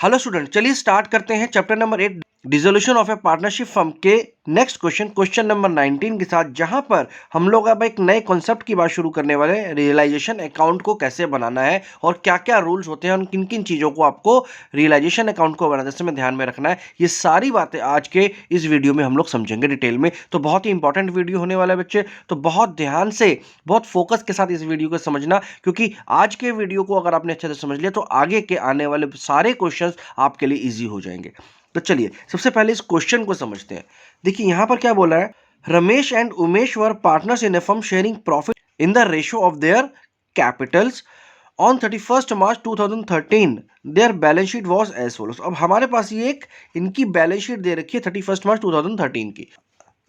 Hello student, चलिए start करते हैं chapter number 8 dissolution of A partnership firm के नेक्स्ट क्वेश्चन नंबर 19 के साथ, जहां पर हम लोग अब एक नए कॉन्सेप्ट की बात शुरू करने वाले हैं। रियलाइजेशन अकाउंट को कैसे बनाना है और क्या क्या रूल्स होते हैं और किन किन चीज़ों को आपको रियलाइजेशन अकाउंट को बनाते समय ध्यान में रखना है, ये सारी बातें आज के इस वीडियो में हम लोग समझेंगे डिटेल में। तो बहुत ही इंपॉर्टेंट वीडियो होने वाला है बच्चे, तो बहुत ध्यान से बहुत फोकस के साथ इस वीडियो को समझना, क्योंकि आज के वीडियो को अगर आपने अच्छे से समझ लिया तो आगे के आने वाले सारे क्वेश्चंस आपके लिए इजी हो जाएंगे। तो चलिए सबसे पहले इस क्वेश्चन को समझते हैं। देखिए यहां पर क्या बोला है, Ramesh and Umesh were partners in a firm sharing profit in the ratio of their capitals on 31 March 2013 their balance sheet was as follows. अब हमारे पास ये एक इनकी बैलेंस शीट दे रखी है 31 मार्च 2013 की।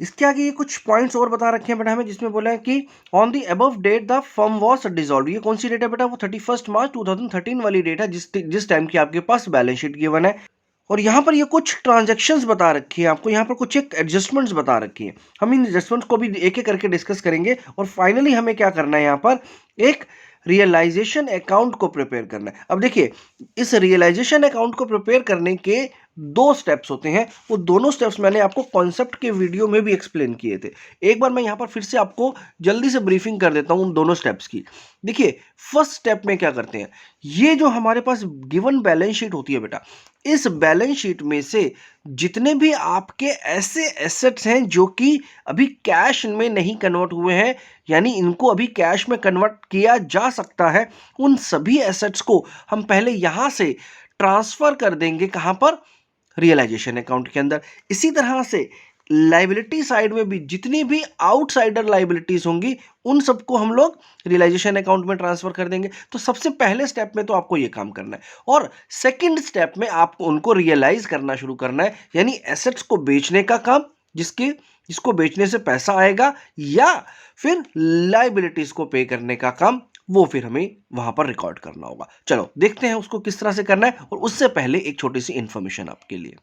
इसके आगे ये कुछ पॉइंट्स और बता रखे हैं बेटा हमें, जिसमें बोला है कि on the above date the firm was dissolved. ये कौन सी डेट है बेटा? वो 31 मार्च 2013 वाली डेट है जिस टाइम की आपके पास बैलेंस शीट गिवन है। और यहाँ पर ये कुछ ट्रांजैक्शंस बता रखी है आपको, यहाँ पर कुछ एक एडजस्टमेंट्स बता रखी है। हम इन एडजस्टमेंट्स को भी एक एक करके डिस्कस करेंगे और फाइनली हमें क्या करना है, यहाँ पर एक रियलाइजेशन अकाउंट को प्रिपेयर करना है। अब देखिए इस रियलाइजेशन अकाउंट को प्रिपेयर करने के दो स्टेप्स होते हैं, वो दोनों स्टेप्स मैंने आपको कॉन्सेप्ट के वीडियो में भी एक्सप्लेन किए थे। एक बार मैं यहाँ पर फिर से आपको जल्दी से ब्रीफिंग कर देता हूँ उन दोनों स्टेप्स की। देखिए फर्स्ट स्टेप में क्या करते हैं, ये जो हमारे पास गिवन बैलेंस शीट होती है बेटा, इस बैलेंस शीट में से जितने भी आपके ऐसे एसेट्स हैं जो कि अभी कैश में नहीं कन्वर्ट हुए हैं, यानी इनको अभी कैश में कन्वर्ट किया जा सकता है, उन सभी एसेट्स को हम पहले यहां से ट्रांसफर कर देंगे। कहां पर? रियलाइजेशन अकाउंट के अंदर। इसी तरह से लाइबिलिटी साइड में भी जितनी भी आउटसाइडर लाइबिलिटीज होंगी उन सबको हम लोग रियलाइजेशन अकाउंट में ट्रांसफर कर देंगे। तो सबसे पहले स्टेप में तो आपको ये काम करना है, और सेकंड स्टेप में आपको उनको रियलाइज करना शुरू करना है, यानी एसेट्स को बेचने का काम, जिसको बेचने से पैसा आएगा, या फिर लाइबिलिटीज को पे करने का काम, वो फिर हमें वहां पर रिकॉर्ड करना होगा। चलो देखते हैं उसको किस तरह से करना है, और उससे पहले एक छोटी सी इंफॉर्मेशन आपके लिए।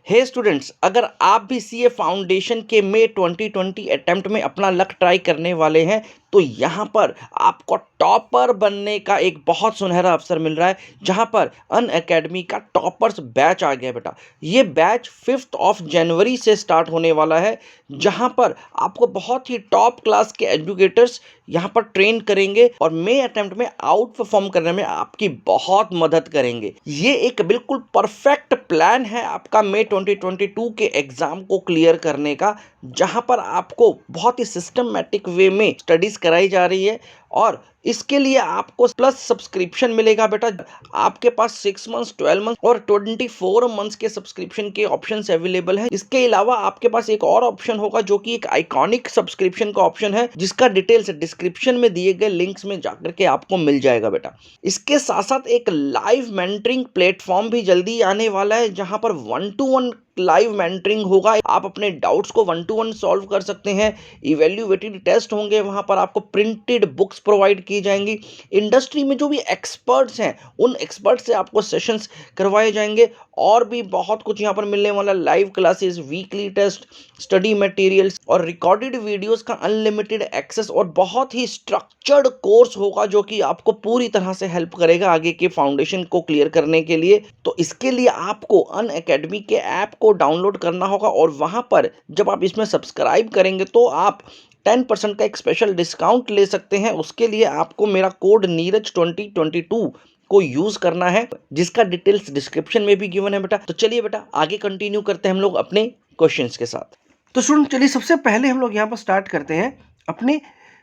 हे स्टूडेंट्स, अगर आप भी सीए फाउंडेशन के मई 2020 अटेम्प्ट में अपना लक ट्राई करने वाले हैं तो यहाँ पर आपको टॉपर बनने का एक बहुत सुनहरा अवसर मिल रहा है, जहाँ पर अनअकैडमी का टॉपर्स बैच आ गया बेटा। ये बैच 5 जनवरी से स्टार्ट होने वाला है, जहाँ पर आपको बहुत ही टॉप क्लास के एजुकेटर्स यहाँ पर ट्रेन करेंगे और मई अटेम्प्ट में आउट परफॉर्म करने में आपकी बहुत मदद करेंगे। ये एक बिल्कुल परफेक्ट प्लान है आपका मई 2022 के एग्जाम को क्लियर करने का, जहां पर आपको बहुत ही सिस्टमैटिक वे में स्टडीज कराई जा रही है। और इसके लिए आपको प्लस सब्सक्रिप्शन मिलेगा बेटा। आपके पास 6 मंथ्स, 12 मंथ्स और 24 मंथ्स के सब्सक्रिप्शन के ऑप्शंस अवेलेबल हैं। इसके अलावा आपके पास एक और ऑप्शन होगा जो कि एक आइकॉनिक सब्सक्रिप्शन का ऑप्शन है, जिसका डिटेल्स डिस्क्रिप्शन में दिए गए लिंक्स में जाकर के आपको मिल जाएगा बेटा। इसके साथ साथ एक लाइव मेंटरिंग प्लेटफॉर्म भी जल्दी आने वाला है, जहां पर 1-to-1 लाइव मेंटरिंग होगा। आप अपने डाउट्स को 1-to-1 सॉल्व कर सकते हैं। इवैल्यूएटेड टेस्ट होंगे, वहां पर आपको प्रिंटेड बुक्स प्रोवाइड की जाएंगी। इंडस्ट्री में जो भी एक्सपर्ट्स हैं उन एक्सपर्ट्स से आपको सेशंस करवाए जाएंगे, और भी बहुत कुछ यहाँ पर मिलने वाला। Live classes, weekly test, study materials और रिकॉर्डेड वीडियोस का अनलिमिटेड एक्सेस, और बहुत ही स्ट्रक्चर्ड कोर्स होगा जो कि आपको पूरी तरह से हेल्प करेगा आगे के फाउंडेशन को क्लियर करने के लिए। तो इसके लिए आपको अनअकैडमी के ऐप को डाउनलोड करना होगा, और वहां पर जब आप इसमें सब्सक्राइब करेंगे तो आप 10% का एक स्पेशल डिस्काउंट ले सकते हैं। उसके लिए आपको मेरा कोड नीरज 2022 को यूज करना है, जिसका डिटेल्स डिस्क्रिप्शन में भी गिवन है बेटा। तो चलिए बेटा आगे कंटिन्यू करते हैं हम लोग अपने क्वेश्चंस के साथ। तो स्टूडेंट चलिए सबसे पहले हम लोग यहाँ पर स्टार्ट करते हैं अपने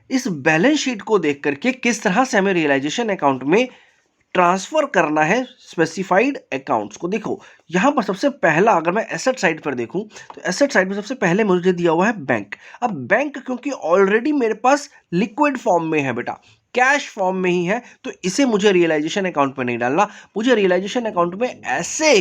इस बैलेंस शीट को देख करके, किस तरह से हमें रियलाइजेशन अकाउंट में ट्रांसफर करना है स्पेसिफाइड अकाउंट्स को। देखो यहां पर सबसे पहला, अगर मैं एसेट साइड पर देखूं तो एसेट साइड में सबसे पहले मुझे दिया हुआ है बैंक। अब बैंक क्योंकि ऑलरेडी मेरे पास लिक्विड फॉर्म में है बेटा, कैश फॉर्म में ही है, तो इसे मुझे रियलाइजेशन अकाउंट में नहीं डालना। मुझे रियलाइजेशन अकाउंट में ऐसे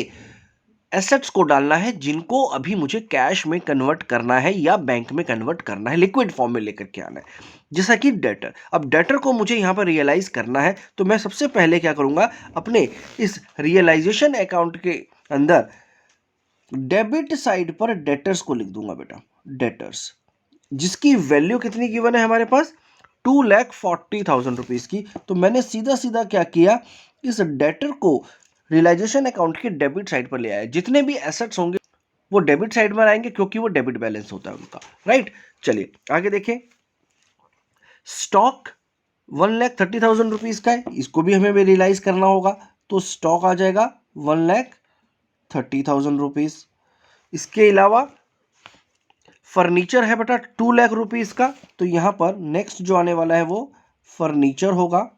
एसेट्स को डालना है जिनको अभी मुझे कैश में कन्वर्ट करना है या बैंक में कन्वर्ट करना है, लिक्विड फॉर्म में लेकर के आना है, जैसा कि डेटर। अब डेटर को मुझे यहां पर रियलाइज करना है, तो मैं सबसे पहले क्या करूंगा, अपने इस रियलाइजेशन अकाउंट के अंदर डेबिट साइड पर डेटर्स को लिख दूंगा बेटा। डेटर्स जिसकी वैल्यू कितनी गिवन है हमारे पास, 2,40,000 रुपीज की। तो मैंने सीधा सीधा क्या किया, इस डेटर को रियलाइजेशन अकाउंट के डेबिट साइड पर ले आया। जितने भी एसेट्स होंगे वो डेबिट साइड में आएंगे क्योंकि वो डेबिट बैलेंस होता है उनका, राइट। चलिए आगे देखें, स्टॉक 1,30,000 रुपीज का है, इसको भी हमें रियलाइज करना होगा, तो स्टॉक आ जाएगा 1,30,000 रुपीज। इसके अलावा फर्नीचर है बेटा 2 लाख रुपीज का, तो यहां पर नेक्स्ट जो आने वाला है वो फर्नीचर होगा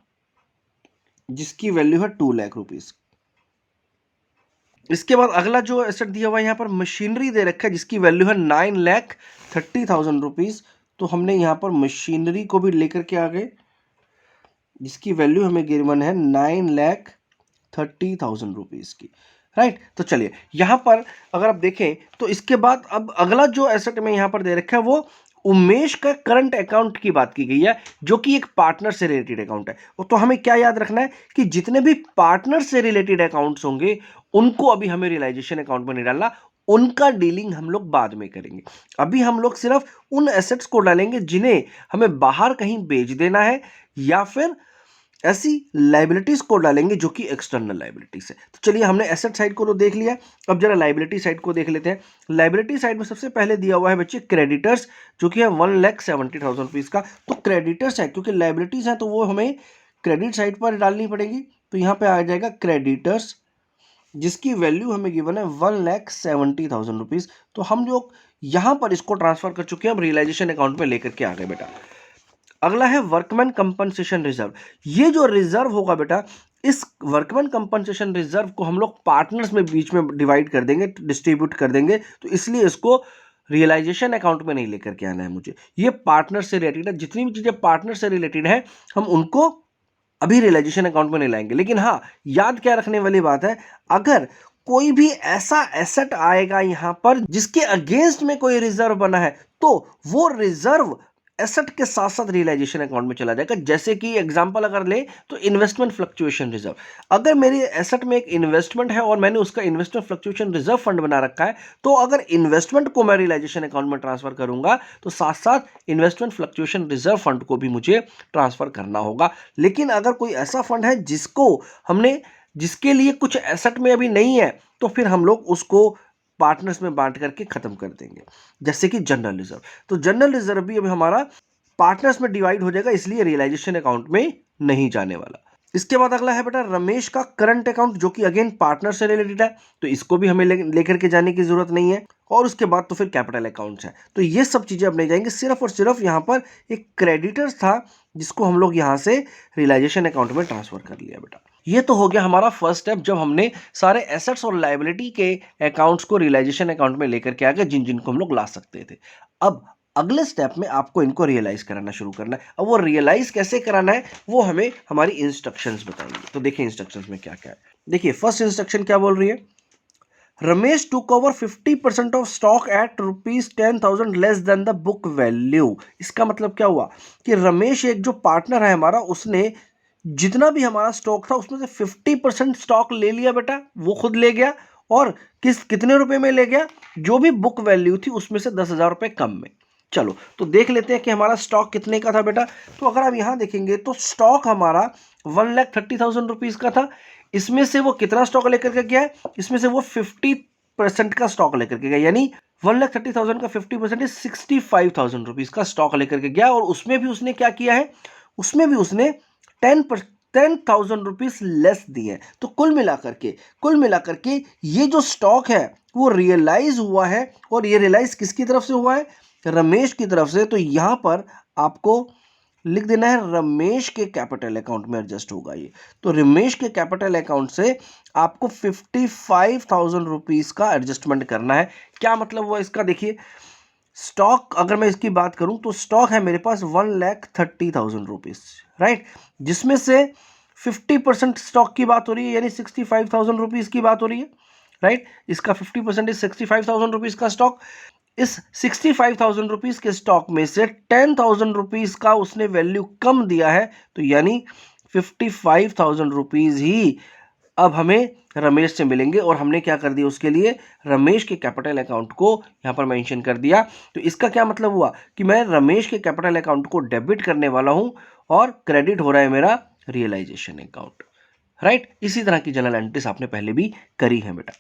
जिसकी वैल्यू है 2 लाख रुपीज। इसके बाद अगला जो एसेट दिया हुआ है यहां पर मशीनरी दे रखा है जिसकी वैल्यू है 9,30,000 रुपीज, तो हमने यहां पर मशीनरी को भी लेकर के आ गए जिसकी वैल्यू हमें गिवन है 9,30,000 रुपीज की, राइट। तो चलिए यहां पर अगर आप देखें तो इसके बाद अब अगला जो एसेट में यहां पर दे रखा है वो उमेश का करंट अकाउंट की बात की गई है जो कि एक पार्टनर से रिलेटेड अकाउंट है। तो हमें क्या याद रखना है कि जितने भी पार्टनर से रिलेटेड अकाउंट्स होंगे उनको अभी हमें रियलाइजेशन अकाउंट में नहीं डालना, उनका डीलिंग हम लोग बाद में करेंगे। अभी हम लोग सिर्फ उन एसेट्स को डालेंगे जिन्हें हमें बाहर कहीं बेच देना है या फिर ऐसी लाइबिलिटीज को डालेंगे जो कि एक्सटर्नल लाइबिलिटीज है। तो चलिए हमने एसेट साइड को तो देख लिया, अब जरा लाइबिलिटी साइड को देख लेते हैं। लाइबिलिटी साइड में सबसे पहले दिया हुआ है बच्चे क्रेडिटर्स जो कि है 1,70,000 रुपीज का। तो क्रेडिटर्स है क्योंकि लाइबिलिटीज है तो वो हमें क्रेडिट साइड पर डालनी पड़ेगी, तो यहां पे आ जाएगा क्रेडिटर्स जिसकी वैल्यू हमें गिवन है 1,70,000 रुपीज। तो हम लोग यहां पर इसको ट्रांसफर कर चुके हैं, हम रियलाइजेशन अकाउंट में लेकर के आ गए बेटा। अगला है वर्कमैन कंपनसेशन रिजर्व। ये जो रिजर्व होगा बेटा, इस वर्कमैन कंपनसेशन रिजर्व को हम लोग पार्टनर्स में बीच में डिवाइड कर देंगे, डिस्ट्रीब्यूट कर देंगे, तो इसलिए इसको रियलाइजेशन अकाउंट में नहीं लेकर के आना है मुझे। ये पार्टनर से रिलेटेड है, जितनी भी चीजें पार्टनर से रिलेटेड है हम उनको अभी रियलाइजेशन अकाउंट में नहीं लाएंगे। लेकिन हाँ, याद क्या रखने वाली बात है, अगर कोई भी ऐसा एसेट आएगा यहां पर जिसके अगेंस्ट में कोई रिजर्व बना है तो वो रिजर्व एसेट के साथ साथ रियलाइजेशन अकाउंट में चला जाएगा। जैसे कि एग्जांपल अगर ले तो इन्वेस्टमेंट फ्लक्चुएशन रिजर्व, अगर मेरी एसेट में एक इन्वेस्टमेंट है और मैंने उसका इन्वेस्टमेंट फ्लक्चुएशन रिजर्व फंड बना रखा है, तो अगर इन्वेस्टमेंट को मैं रियलाइजेशन अकाउंट में ट्रांसफर करूंगा तो साथ साथ इन्वेस्टमेंट फ्लक्चुएशन रिजर्व फंड को भी मुझे ट्रांसफर करना होगा। लेकिन अगर कोई ऐसा फंड है जिसके लिए कुछ एसेट में अभी नहीं है तो फिर हम लोग उसको पार्टनर्स में बांट करके खत्म कर देंगे, जैसे कि जनरल रिजर्व। तो जनरल रिजर्व भी अभी हमारा पार्टनर्स में डिवाइड हो जाएगा, इसलिए रियलाइजेशन अकाउंट में नहीं जाने वाला। इसके बाद अगला है बेटा रमेश का करंट अकाउंट जो कि अगेन पार्टनर से रिलेटेड है, तो इसको भी हमें लेकर के जाने की जरूरत नहीं है। और उसके बाद तो फिर कैपिटल अकाउंट्स है, तो ये सब चीजें अब नहीं जाएंगे, सिर्फ और सिर्फ यहां पर एक क्रेडिटर्स था जिसको हम लोग यहां से रियलाइजेशन अकाउंट में ट्रांसफर कर लिया बेटा। ये तो हो गया हमारा फर्स्ट स्टेप, जब हमने सारे एसेट्स और लायबिलिटी के अकाउंट्स को रियलाइजेशन अकाउंट में लेकर के आ गए जिनको हम लोग ला सकते थे। अब अगले स्टेप में आपको इनको रियलाइज कराना शुरू करना है। अब वो रियलाइज कैसे कराना है वो हमें हमारी इंस्ट्रक्शंस बताएंगे। तो देखिए इंस्ट्रक्शंस में क्या क्या है। देखिए फर्स्ट इंस्ट्रक्शन क्या बोल रही है, Ramesh took over 50% of stock at ₹10,000 less than the book value. इसका मतलब क्या हुआ कि रमेश एक जो पार्टनर है हमारा, उसने जितना भी हमारा स्टॉक था उसमें से 50% स्टॉक ले लिया बेटा, वो खुद ले गया। और कितने रुपए में ले गया, जो भी बुक वैल्यू थी उसमें से 10,000 रुपए कम में। चलो तो देख लेते हैं कि हमारा स्टॉक कितने का था बेटा। तो अगर आप यहां देखेंगे तो स्टॉक हमारा 1,30,000 रुपीज का था। इसमें से वो कितना स्टॉक लेकर के गया है, इसमें से वो 50% का स्टॉक लेकर के गया, यानी 1,30,000 का 50% 65,000 रुपीज का स्टॉक लेकर के गया। और उसमें भी उसने क्या किया है, उसमें भी उसने 10,000 रुपीज लेस दिए। तो कुल मिलाकर के ये जो स्टॉक है वो रियलाइज हुआ है, और ये रियलाइज किसकी तरफ से हुआ है, रमेश की तरफ से। तो यहां पर आपको लिख देना है रमेश के कैपिटल अकाउंट में एडजस्ट होगा ये। तो रमेश के कैपिटल अकाउंट से आपको 55,000 रुपीज का एडजस्टमेंट करना है। क्या मतलब हुआ इसका, देखिए स्टॉक अगर मैं इसकी बात करूं तो स्टॉक है मेरे पास 1,30,000 रुपीज, राइट, जिसमें से 50% स्टॉक की बात हो रही है, यानी 65,000 रुपीज की बात हो रही है, राइट। इसका 50% 65,000 रुपीज का स्टॉक। इस 65,000 रुपीज के स्टॉक में से 10,000 रुपीज का उसने वैल्यू कम दिया है, तो यानी 55,000 रुपीज ही अब हमें रमेश से मिलेंगे। और हमने क्या कर दिया उसके लिए, रमेश के कैपिटल अकाउंट को यहां पर मेंशन कर दिया। तो इसका क्या मतलब हुआ कि मैं रमेश के कैपिटल अकाउंट को डेबिट करने वाला हूं और क्रेडिट हो रहा है मेरा रियलाइजेशन अकाउंट, राइट। इसी तरह की जनरल एंट्रीज आपने पहले भी करी है बेटा।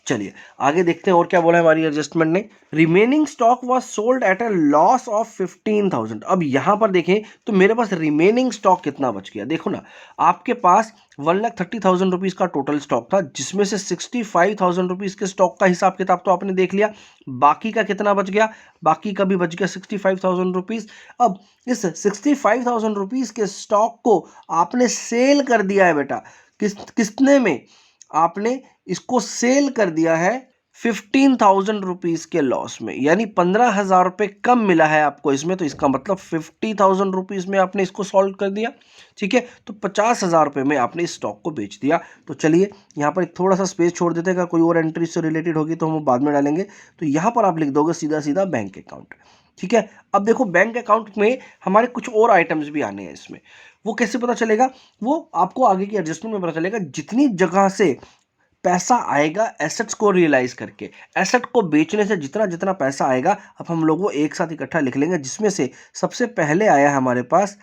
चलिए आगे देखते हैं और क्या बोला है हमारी एडजस्टमेंट ने। Remaining stock was sold at a loss of 15,000। अब यहां पर देखें तो मेरे पास रिमेनिंग स्टॉक कितना बच गया, देखो ना, आपके पास 1,30,000 रुपीज का टोटल स्टॉक था, जिसमें से 65,000 रुपीज के स्टॉक का हिसाब किताब तो आपने देख लिया। बाकी का कितना बच गया, बाकी का भी बच गया 65,000 रुपीज। अब इस 65,000 रुपीज के स्टॉक को आपने सेल कर दिया है बेटा, किसने में, आपने इसको सेल कर दिया है 15,000 रुपीज के लॉस में, यानी 15,000 रुपए कम मिला है आपको इसमें, तो इसका मतलब 50,000 रुपीज में आपने इसको सॉल्व कर दिया। ठीक है, तो 50,000 रुपए में आपने इस स्टॉक को बेच दिया। तो चलिए यहां पर एक थोड़ा सा स्पेस छोड़ देते हैं, अगर कोई और एंट्री से रिलेटेड होगी तो हम बाद में डालेंगे। तो यहां पर आप लिख दोगे सीधा सीधा बैंक अकाउंट। ठीक है, अब देखो बैंक अकाउंट में हमारे कुछ और आइटम्स भी आने हैं इसमें, वो कैसे पता चलेगा, वो आपको आगे की एडजस्टमेंट में पता चलेगा। जितनी जगह से पैसा आएगा एसेट्स को रियलाइज करके, एसेट को बेचने से जितना जितना पैसा आएगा, अब हम लोग वो एक साथ इकट्ठा लिख लेंगे, जिसमें से सबसे पहले आया हमारे पास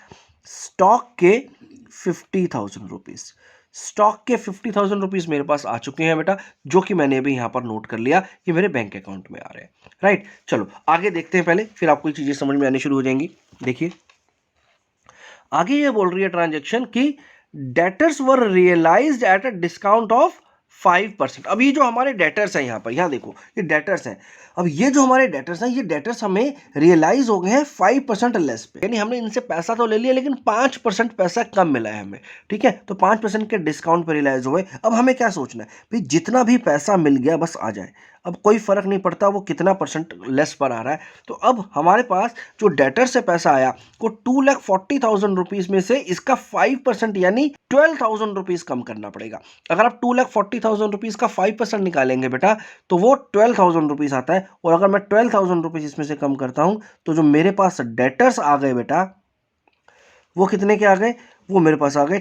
स्टॉक के 50,000 रुपीज। स्टॉक के 50,000 रुपीज मेरे पास आ चुके हैं बेटा, जो कि मैंने अभी यहां पर नोट कर लिया, ये मेरे बैंक अकाउंट में आ रहे हैं। राइट, चलो आगे देखते हैं पहले, फिर आपको ये चीजें समझ में आनी शुरू हो जाएंगी। देखिए आगे ये बोल रही है ट्रांजेक्शन की debtors were realised at a discount of 5%। अब ये जो हमारे डेटर्स हैं यहाँ पर, यहाँ देखो ये डेटर्स हैं। अब ये जो हमारे डेटर्स हैं, ये डेटर्स हमें रियलाइज हो गए हैं 5% लेस पे, यानी हमने इनसे पैसा तो ले लिया लेकिन 5% पैसा कम मिला है हमें। ठीक है, तो 5% के डिस्काउंट पे रियलाइज हुए। अब हमें क्या सोचना है भाई, जितना भी पैसा मिल गया बस आ जाए, अब कोई फर्क नहीं पड़ता वो कितना परसेंट लेस पर आ रहा है। तो अब हमारे पास जो डेटर से पैसा आया को 2,40,000 रुपीज में से इसका 5% यानी 12,000 रुपीज कम करना पड़ेगा। अगर आप 2,40,000 रुपीज का 5% निकालेंगे बेटा तो वो 12,000 रुपीज आता है, और अगर मैं 12,000 रुपीज इसमें से कम करता हूं तो जो मेरे पास डेटर्स आ गए बेटा वो कितने के आ गए, वो मेरे पास आ गए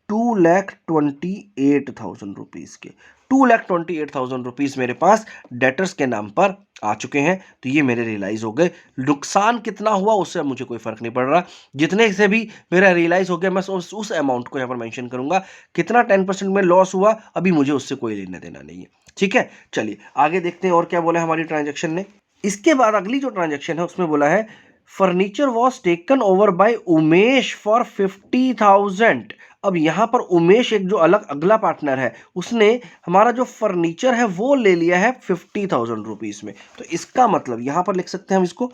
2,28,000 रुपीज के। 2,28,000 रुपीज मेरे पास डेटर्स के नाम पर आ चुके हैं। तो ये मेरे रियलाइज हो गए। नुकसान कितना हुआ उससे मुझे कोई फर्क नहीं पड़ रहा, जितने से भी मेरा रियलाइज हो गया मैं उस अमाउंट को यहाँ पर मेंशन करूंगा। कितना 10% में लॉस हुआ अभी मुझे उससे कोई लेना देना नहीं है। ठीक है, चलिए आगे देखते हैं और क्या बोला हमारी ट्रांजेक्शन ने। इसके बाद अगली जो ट्रांजेक्शन है उसमें बोला है furniture was taken over by Umesh for 50,000। अब यहां पर उमेश एक जो अलग अगला पार्टनर है, उसने हमारा जो फर्नीचर है वो ले लिया है 50,000 रुपीज में। तो इसका मतलब यहां पर लिख सकते हैं हम इसको,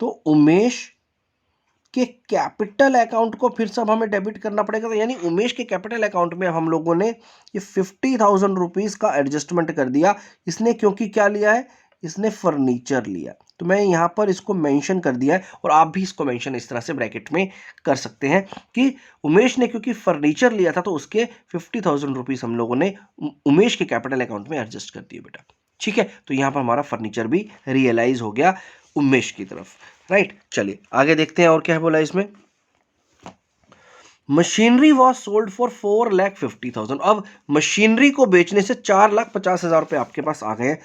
तो उमेश के कैपिटल अकाउंट को फिर से हमें डेबिट करना पड़ेगा। तो यानी उमेश के कैपिटल अकाउंट में हम लोगों ने ये 50,000 रुपीज का एडजस्टमेंट कर दिया। इसने क्योंकि क्या लिया है, इसने फर्नीचर लिया, तो मैं यहां पर इसको मेंशन कर दिया है, और आप भी इसको मेंशन इस तरह से ब्रैकेट में कर सकते हैं कि उमेश ने क्योंकि फर्नीचर लिया था तो उसके 50,000 रुपीज हम लोगों ने उमेश के कैपिटल अकाउंट में एडजस्ट कर दिए बेटा। ठीक है, तो यहां पर हमारा फर्नीचर भी रियलाइज हो गया उमेश की तरफ। राइट, चलिए आगे देखते हैं और क्या है बोला इसमें। Machinery was sold for 4,50,000। अब मशीनरी को बेचने से 4,50,000 रुपए आपके पास आ गए।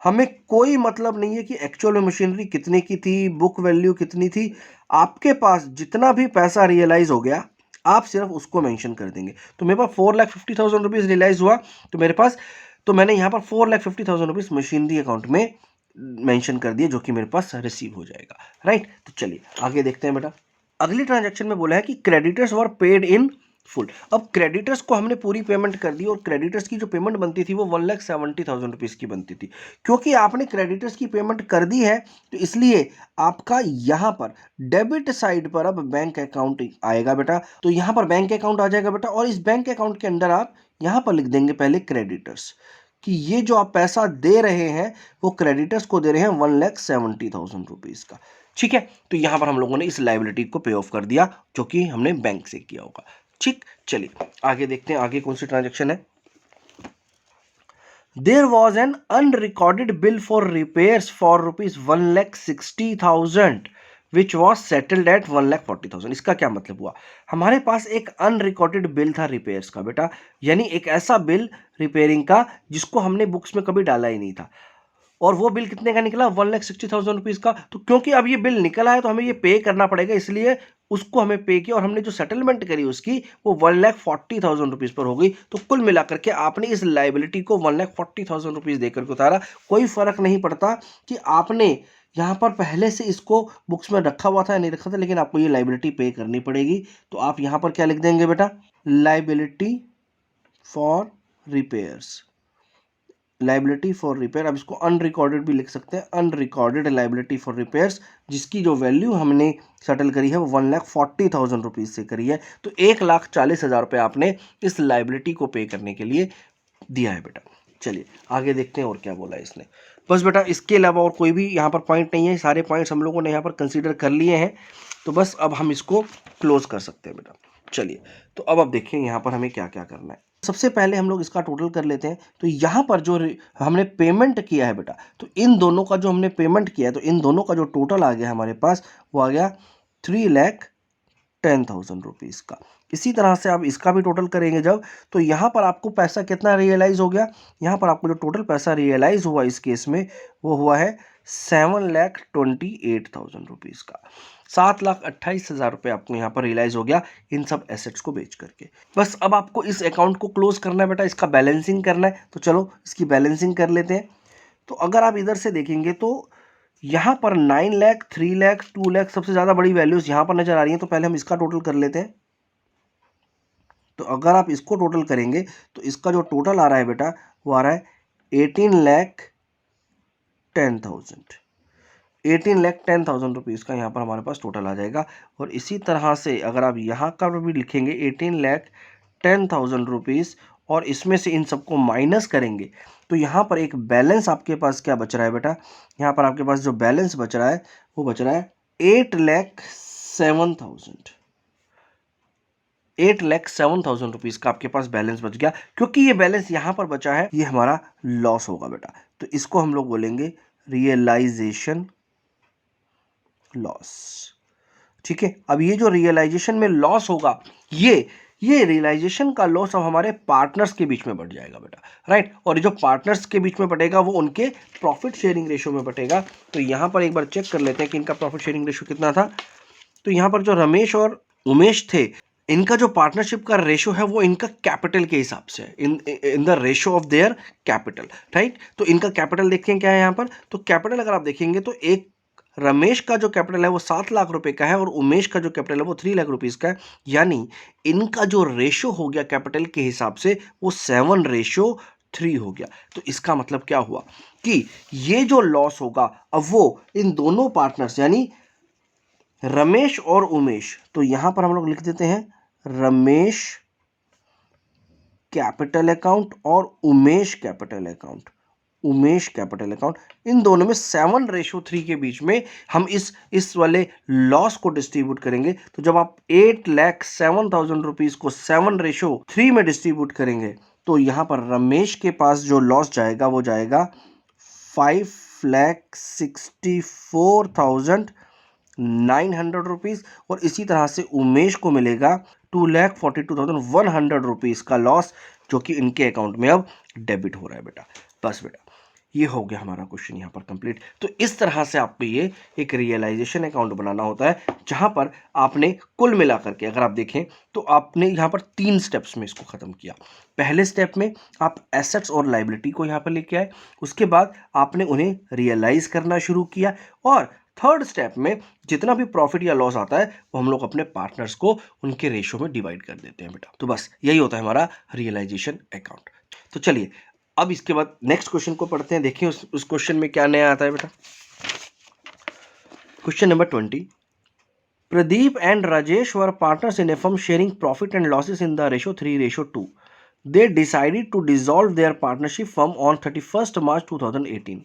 हमें कोई मतलब नहीं है कि एक्चुअल में मशीनरी कितने की थी, बुक वैल्यू कितनी थी। आपके पास जितना भी पैसा रियलाइज हो गया आप सिर्फ उसको मेंशन कर देंगे। तो मेरे पास 4,50,000 रुपीज रियलाइज हुआ, तो मेरे पास, तो मैंने यहाँ पर 4,50,000 रुपीज मशीनरी अकाउंट में मेंशन कर दिए, जो कि मेरे पास रिसीव हो जाएगा। राइट, तो चलिए आगे देखते हैं बेटा। अगली ट्रांजैक्शन में बोला है कि creditors were paid in full. अब क्रेडिटर्स को हमने पूरी पेमेंट कर दी, और क्रेडिटर्स की जो पेमेंट बनती थी वो 1,70,000 रुपीज की बनती थी। क्योंकि आपने क्रेडिटर्स की पेमेंट कर दी है तो इसलिए आपका यहां पर डेबिट साइड पर अब बैंक अकाउंट आएगा बेटा। तो यहां पर बैंक अकाउंट आ जाएगा बेटा, और इस बैंक अकाउंट के अंदर आप यहां पर लिख देंगे पहले क्रेडिटर्स, कि ये जो आप पैसा दे रहे हैं वो क्रेडिटर्स को दे रहे हैं 1,70,000 रुपीज का। ठीक है, तो यहां पर हम लोगों ने इस लायबिलिटी को पे ऑफ कर दिया, जो कि हमने बैंक से किया होगा। ठीक, चलिए आगे देखते हैं आगे कौन सी ट्रांजैक्शन है। There was an unrecorded bill for repairs for rupees 1,60,000 which was settled at 1,40,000। इसका क्या मतलब हुआ, हमारे पास एक अनरिकॉर्डेड बिल था रिपेयर्स का बेटा, यानी एक ऐसा बिल रिपेयरिंग का जिसको हमने बुक्स में कभी डाला ही नहीं था, और वो बिल कितने का निकला, 1,60,000 रुपीज़ का। तो क्योंकि अब ये बिल निकला है तो हमें ये पे करना पड़ेगा, इसलिए उसको हमें पे किया और हमने जो सेटलमेंट करी उसकी वो 1,40,000 रुपीज़ पर हो गई। तो कुल मिलाकर के आपने इस लाइबिलिटी को 1,40,000 रुपीज़ देकर के उतारा। कोई फर्क नहीं पड़ता कि आपने यहाँ पर पहले से इसको बुक्स में रखा हुआ था या नहीं रखा था, लेकिन आपको ये लाइबिलिटी पे करनी पड़ेगी। तो आप यहाँ पर क्या लिख देंगे बेटा, liability for repairs, liability for repair. अब इसको अनरिकॉर्डेड भी लिख सकते हैं, अनरिकॉर्डेड लाइबिलिटी फॉर रिपेयर्स, जिसकी जो वैल्यू हमने सेटल करी है वो 1,40,000 रुपीज़ से करी है। तो 1,40,000 रुपये आपने इस लाइबिलिटी को पे करने के लिए दिया है बेटा। चलिए आगे देखते हैं और क्या बोला है इसने। बस बेटा इसके अलावा और कोई भी यहाँ पर पॉइंट नहीं है, सारे पॉइंट्स हम लोगों ने यहाँ पर कंसीडर कर लिए हैं। तो बस अब हम इसको क्लोज कर सकते हैं बेटा। चलिए तो अब देखिए यहाँ पर हमें क्या क्या करना है। सबसे पहले हम लोग इसका टोटल कर लेते हैं। तो यहाँ पर जो हमने पेमेंट किया है बेटा, तो इन दोनों का जो हमने पेमेंट किया है, तो इन दोनों का जो टोटल आ गया हमारे पास वो आ गया 3,10,000 रुपीज़ का। इसी तरह से आप इसका भी टोटल करेंगे जब, तो यहाँ पर आपको पैसा कितना रियलाइज़ हो गया, यहाँ पर आपको जो टोटल पैसा रियलाइज़ हुआ इस केस में वो हुआ है 7,28,000 रुपीज़ का। 7,28,000 रुपये आपको यहाँ पर रियलाइज़ हो गया इन सब एसेट्स को बेच करके। बस अब आपको इस अकाउंट को क्लोज करना है बेटा, इसका बैलेंसिंग करना है। तो चलो इसकी बैलेंसिंग कर लेते हैं। तो अगर आप इधर से देखेंगे तो यहाँ पर 9 लाख, 3 लाख, 2 लाख सबसे ज़्यादा बड़ी वैल्यूज़ यहाँ पर नज़र आ रही हैं। तो पहले हम इसका टोटल कर लेते हैं। तो अगर आप इसको टोटल करेंगे तो इसका जो टोटल आ रहा है बेटा वो आ रहा है 18,10,000, 18,10,000 रुपीज़ का यहाँ पर हमारे पास टोटल आ जाएगा। और इसी तरह से अगर आप यहाँ का भी लिखेंगे 18,10,000 रुपीज़ और इसमें से इन सबको माइनस करेंगे तो यहाँ पर एक बैलेंस आपके पास क्या बच रहा है बेटा, यहाँ पर आपके पास जो बैलेंस बच रहा है वो बच रहा है 8,07,000, 8,07,000 रुपीज़ का आपके पास बैलेंस बच गया। क्योंकि ये बैलेंस यहाँ पर बचा है ये हमारा लॉस होगा बेटा। तो इसको हम लोग बोलेंगे रियलाइजेशन लॉस। ठीक है, अब ये जो रियलाइजेशन में लॉस होगा ये रियलाइजेशन का लॉस अब हमारे पार्टनर्स के बीच में बढ़ जाएगा बेटा, राइट। और जो पार्टनर्स के बीच में बढ़ेगा वो उनके प्रॉफिट शेयरिंग रेशियो में बढ़ेगा। तो यहाँ पर एक बार चेक कर लेते हैं कि इनका प्रॉफिट शेयरिंग रेशियो कितना था। तो यहाँ पर जो रमेश और उमेश थे इनका जो पार्टनरशिप का रेशो है वो इनका कैपिटल के हिसाब से है, in the ratio of their capital, right. तो इनका कैपिटल देखें क्या है यहाँ पर। तो कैपिटल अगर आप देखेंगे तो एक रमेश का जो कैपिटल है वो 7 लाख रुपए का है और उमेश का जो कैपिटल है वो 3 लाख रुपीज़ का है। यानी इनका जो रेशो हो गया कैपिटल के हिसाब से वो 7:3 हो गया। तो इसका मतलब क्या हुआ कि ये जो लॉस होगा अब वो इन दोनों पार्टनर्स यानी रमेश और उमेश, तो यहां पर हम लोग लिख देते हैं रमेश कैपिटल अकाउंट और Umesh capital account, Umesh capital account, इन दोनों में 7:3 के बीच में हम इस वाले लॉस को डिस्ट्रीब्यूट करेंगे। तो जब आप 8,07,000 रुपीज को 7:3 में डिस्ट्रीब्यूट करेंगे तो यहां पर रमेश के पास जो लॉस जाएगा वो जाएगा 5,64,900 रुपीज़ और इसी तरह से उमेश को मिलेगा 2,42,100 रुपीज़ का लॉस जो कि इनके अकाउंट में अब डेबिट हो रहा है बेटा। बस बेटा ये हो गया हमारा क्वेश्चन यहाँ पर कंप्लीट। तो इस तरह से आपको ये एक रियलाइजेशन अकाउंट बनाना होता है जहाँ पर आपने कुल मिलाकर के अगर आप देखें तो आपने यहाँ पर 3 स्टेप्स में इसको ख़त्म किया। पहले स्टेप में आप एसेट्स और लाइबिलिटी को यहाँ पर लेके आए, उसके बाद आपने उन्हें रियलाइज करना शुरू किया और थर्ड स्टेप में जितना भी प्रॉफिट या लॉस आता है वो हम लोग अपने पार्टनर्स को उनके रेशो में डिवाइड कर देते हैं बेटा। तो बस यही होता है हमारा रियलाइजेशन अकाउंट। तो चलिए अब इसके बाद नेक्स्ट क्वेश्चन को पढ़ते हैं, देखिए उस क्वेश्चन में क्या नया आता है बेटा। Question number 20, Pradeep and Rajesh were partners in a firm sharing profit and losses in the ratio 3:2. They decided to dissolve their partnership firm on 31st March 2018.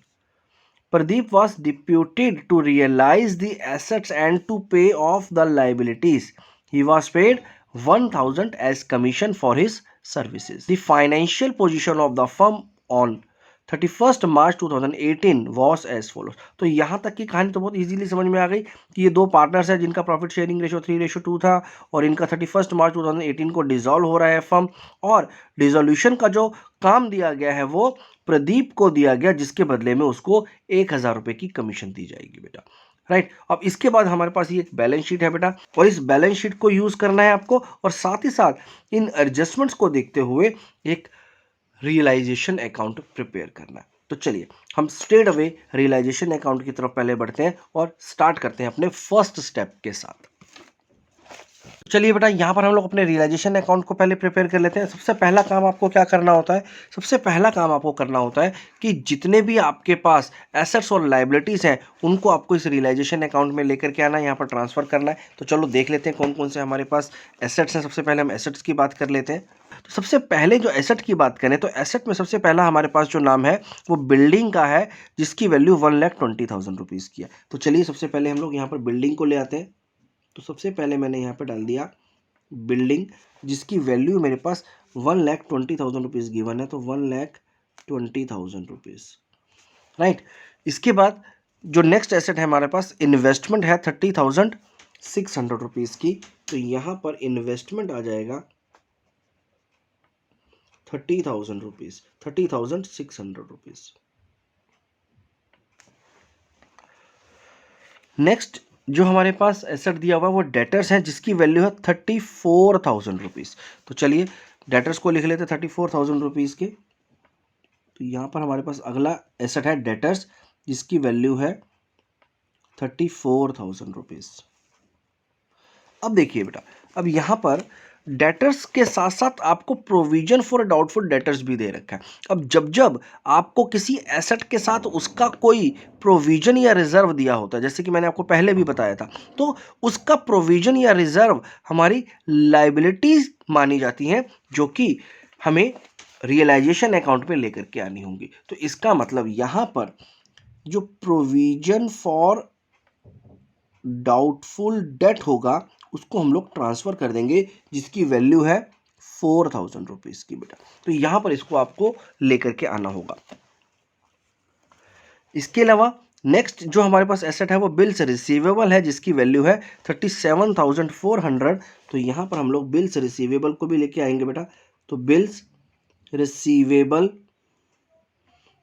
Pradeep was deputed to realize the assets and to pay off the liabilities. He was paid 1,000 as commission for his services. The financial position of the firm on 31st March 2018 was as follows. तो यहाँ तक की कहानी तो बहुत easily समझ में आ गई कि ये दो पार्टनर्स हैं जिनका प्रॉफिट शेयरिंग रेशो 3:2 था और इनका 31st मार्च 2018 को डिसॉल्व हो रहा है फर्म और डिसोल्यूशन का जो काम दिया गया है वो प्रदीप को दिया गया, जिसके बदले में उसको 1000 रुपये की कमीशन दी जाएगी बेटा। राइट। अब इसके बाद हमारे पास ये एक बैलेंस शीट है बेटा, और इस बैलेंस शीट को यूज करना है आपको, और साथ ही साथ इन एडजस्टमेंट्स को देखते हुए एक रियलाइजेशन अकाउंट प्रिपेयर करना है। तो चलिए हम स्ट्रेट अवे रियलाइजेशन अकाउंट की तरफ पहले बढ़ते हैं और स्टार्ट करते हैं अपने फर्स्ट स्टेप के साथ। चलिए बेटा, यहाँ पर हम लोग अपने रियलाइजेशन अकाउंट को पहले प्रिपेयर कर लेते हैं। सबसे पहला काम आपको क्या करना होता है? सबसे पहला काम आपको करना होता है कि जितने भी आपके पास एसेट्स और लाइबिलिटीज़ हैं उनको आपको इस रियलाइजेशन अकाउंट में लेकर के आना है, यहाँ पर ट्रांसफ़र करना है। तो चलो देख लेते हैं कौन कौन से हमारे पास एसेट्स हैं। सबसे पहले हम एसेट्स की बात कर लेते हैं। तो सबसे पहले जो एसेट की बात करें तो एसेट में सबसे पहला हमारे पास जो नाम है वो बिल्डिंग का है, जिसकी वैल्यू 1,20,000 रुपीज़ की है। तो चलिए सबसे पहले हम लोग यहाँ पर बिल्डिंग को ले आते हैं। तो सबसे पहले मैंने यहाँ पर डाल दिया बिल्डिंग, जिसकी वैल्यू मेरे पास 1,20,000 रुपीज़ गिवन है, तो 1,20,000 रुपीज़। राइट। इसके बाद जो नेक्स्ट एसेट है हमारे पास इन्वेस्टमेंट है 30,600 रुपीज़ की। तो यहाँ पर इन्वेस्टमेंट आ जाएगा 30,000 रुपीज़, 30,600 रुपीज़। नेक्स्ट जो हमारे पास एसेट दिया हुआ है वो डेटर्स है, जिसकी वैल्यू है 34,000 रुपीज़। तो चलिए डेटर्स को लिख लेते हैं 34,000 रुपीज़ के। तो यहाँ पर हमारे पास अगला एसेट है डेटर्स, जिसकी वैल्यू है 34,000 रुपीज़। अब देखिए बेटा, अब यहाँ पर डेटर्स के साथ साथ आपको प्रोविजन फॉर डाउटफुल डेटर्स भी दे रखा है। अब जब जब आपको किसी एसेट के साथ उसका कोई प्रोविजन या रिजर्व दिया होता है, जैसे कि मैंने आपको पहले भी बताया था, तो उसका प्रोविजन या रिजर्व हमारी लाइबिलिटीज मानी जाती हैं, जो कि हमें रियलाइजेशन अकाउंट में लेकर के आनी होंगी। तो इसका मतलब यहाँ पर जो प्रोविजन फॉर डाउटफुल डेट होगा उसको हम लोग ट्रांसफ़र कर देंगे, जिसकी वैल्यू है 4,000 रुपीज़ की बेटा। तो यहाँ पर इसको आपको लेकर के आना होगा। इसके अलावा नेक्स्ट जो हमारे पास एसेट है वो बिल्स रिसीवेबल है, जिसकी वैल्यू है 37,400। तो यहाँ पर हम लोग बिल्स रिसीवेबल को भी लेके आएंगे बेटा। तो बिल्स रिसीवेबल,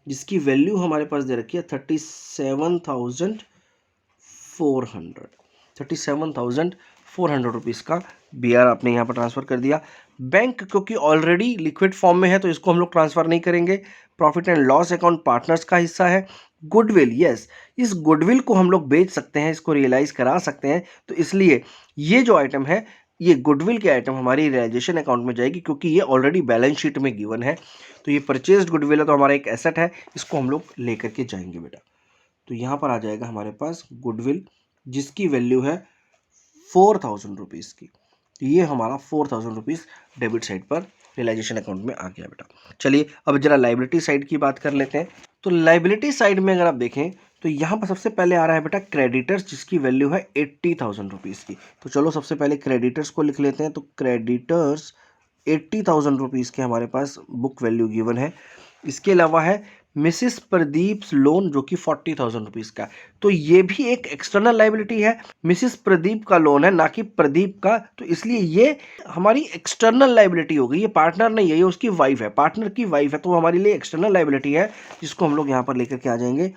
जिसकी वैल्यू हमारे पास दे रखी है 37,400 रुपीज़ का BR आपने यहाँ पर ट्रांसफ़र कर दिया। बैंक क्योंकि ऑलरेडी लिक्विड फॉर्म में है तो इसको हम लोग ट्रांसफ़र नहीं करेंगे। Profit and loss account partners का हिस्सा है। गुडविल, यस, इस गुडविल को हम लोग बेच सकते हैं, इसको रियलाइज़ करा सकते हैं। तो इसलिए ये जो आइटम है, ये गुडविल के आइटम हमारी रियलाइजेशन अकाउंट में जाएगी, क्योंकि ये ऑलरेडी बैलेंस शीट में गिवन है। तो ये परचेज्ड गुडविल है, तो हमारा एक एसेट है, इसको हम लोग लेकर के जाएंगे बेटा। तो यहाँ पर आ जाएगा हमारे पास गुडविल, जिसकी वैल्यू है 4,000 रुपीज़ की। तो ये हमारा 4,000 रुपीज़ डेबिट साइड पर रियलाइजेशन अकाउंट में आ गया बेटा। चलिए अब जरा लाइबिलिटी साइड की बात कर लेते हैं। तो लाइबिलिटी साइड में अगर आप देखें तो यहाँ पर सबसे पहले आ रहा है बेटा क्रेडिटर्स, जिसकी वैल्यू है 80,000 रुपीज़ की। तो चलो सबसे पहले क्रेडिटर्स को लिख लेते हैं। तो क्रेडिटर्स 80,000 रुपीज़ के हमारे पास बुक वैल्यू गिवन है। इसके अलावा है मिसिस प्रदीप्स लोन, जो कि 40,000 रुपीज़ का। तो ये भी एक एक्सटर्नल लाइबिलिटी है। मिसिस प्रदीप का लोन है, ना कि प्रदीप का, तो इसलिए ये हमारी एक्सटर्नल लाइबिलिटी हो गई। ये पार्टनर नहीं है, ये उसकी वाइफ है, पार्टनर की वाइफ है, तो वो हमारे लिए एक्सटर्नल लाइबिलिटी है, जिसको हम लोग यहाँ पर लेकर के आ जाएंगे।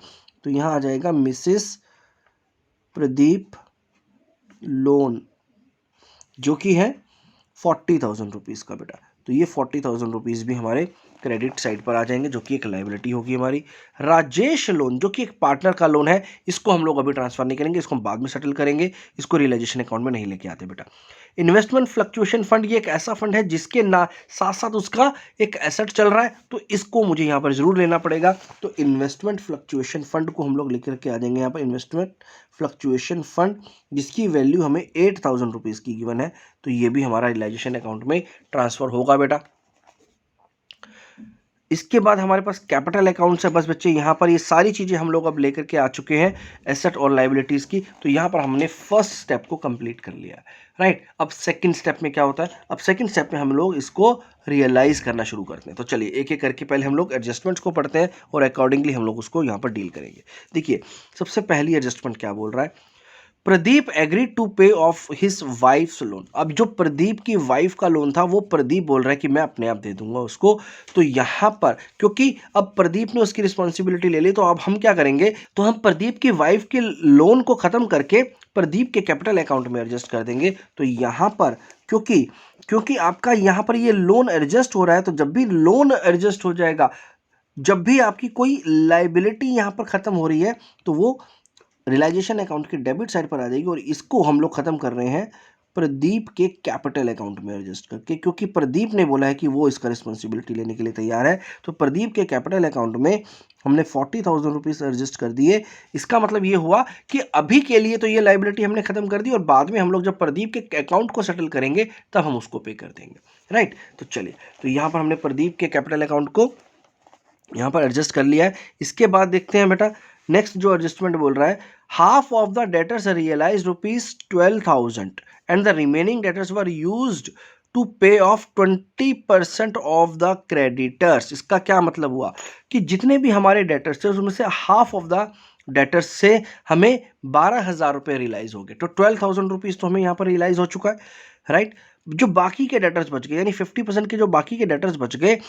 तो यहाँ आ जाएगा मिसिस प्रदीप लोन, जो कि है 40,000 रुपीज़ का बेटा। तो ये 40,000 रुपीज़ भी हमारे क्रेडिट साइड पर आ जाएंगे, जो कि एक लाइबिलिटी होगी हमारी। राजेश लोन, जो कि एक पार्टनर का लोन है, इसको हम लोग अभी ट्रांसफर नहीं करेंगे, इसको हम बाद में सेटल करेंगे, इसको रियलाइजेशन अकाउंट में नहीं लेके आते बेटा। इन्वेस्टमेंट फ्लक्चुएशन फंड, ये एक ऐसा फंड है जिसके ना साथ साथ उसका एक एसेट चल रहा है, तो इसको मुझे यहाँ पर जरूर लेना पड़ेगा। तो इन्वेस्टमेंट फ्लक्चुएशन फंड को हम लोग लेकर के आ जाएंगे यहाँ पर, इन्वेस्टमेंट फ्लक्चुएशन फंड, जिसकी वैल्यू हमें 8,000 रुपीज़ की गिवन है। तो ये भी हमारा रियलाइजेशन अकाउंट में ट्रांसफर होगा बेटा। इसके बाद हमारे पास कैपिटल अकाउंट्स है। बस बच्चे यहाँ पर ये सारी चीज़ें हम लोग अब लेकर के आ चुके हैं एसेट और लाइबिलिटीज़ की। तो यहाँ पर हमने फर्स्ट स्टेप को कंप्लीट कर लिया, राइट। अब सेकंड स्टेप में क्या होता है? अब सेकंड स्टेप में हम लोग इसको रियलाइज़ करना शुरू करते हैं। तो चलिए एक एक करके पहले हम लोग एडजस्टमेंट्स को पढ़ते हैं और अकॉर्डिंगली हम लोग उसको यहाँ पर डील करेंगे। देखिए सबसे पहली एडजस्टमेंट क्या बोल रहा है, Pradeep agreed to pay of his wives loan. अब जो प्रदीप की वाइफ का लोन था वो प्रदीप बोल रहा है कि मैं अपने आप दे दूंगा उसको। तो यहां पर क्योंकि अब प्रदीप ने उसकी रिस्पॉन्सिबिलिटी ले ली, तो अब हम क्या करेंगे, तो हम प्रदीप की वाइफ के लोन को खत्म करके प्रदीप के कैपिटल अकाउंट में एडजस्ट कर देंगे। तो यहां पर क्योंकि क्योंकि आपका यहां पर ये लोन एडजस्ट हो रहा है, तो जब भी लोन एडजस्ट हो जाएगा, जब भी आपकी कोई लाइबिलिटी यहां पर खत्म हो रही है, तो वो रियलाइजेशन अकाउंट की डेबिट साइड पर आ जाएगी, और इसको हम लोग खत्म कर रहे हैं प्रदीप के कैपिटल अकाउंट में एडजस्ट करके, क्योंकि प्रदीप ने बोला है कि वो इसका रिस्पॉन्सिबिलिटी लेने के लिए तैयार है। तो प्रदीप के कैपिटल अकाउंट में हमने 40,000 रुपीज एडजस्ट कर दिए। इसका मतलब ये हुआ कि अभी के लिए तो ये लाइबिलिटी हमने खत्म कर दी, और बाद में हम लोग जब प्रदीप के अकाउंट को सेटल करेंगे तब हम उसको पे कर देंगे, राइट। तो चलिए, तो यहाँ पर हमने प्रदीप के कैपिटल अकाउंट को यहाँ पर एडजस्ट कर लिया है। इसके बाद देखते हैं बेटा नेक्स्ट जो एडजस्टमेंट बोल रहा है, half of the debtors realise ₹12,000 and the remaining debtors were used to pay off 20% of the creditors. इसका क्या मतलब हुआ कि जितने भी हमारे डेटर्स थे उसमें से हाफ ऑफ द डेटर्स से हमें 12,000 रुपये रियलाइज हो गए। तो 12,000 रुपीज तो हमें यहाँ पर रियलाइज हो चुका है, राइट। जो बाकी के डेटर्स बच गए, यानी 50% के जो बाकी के डेटर्स बच गए,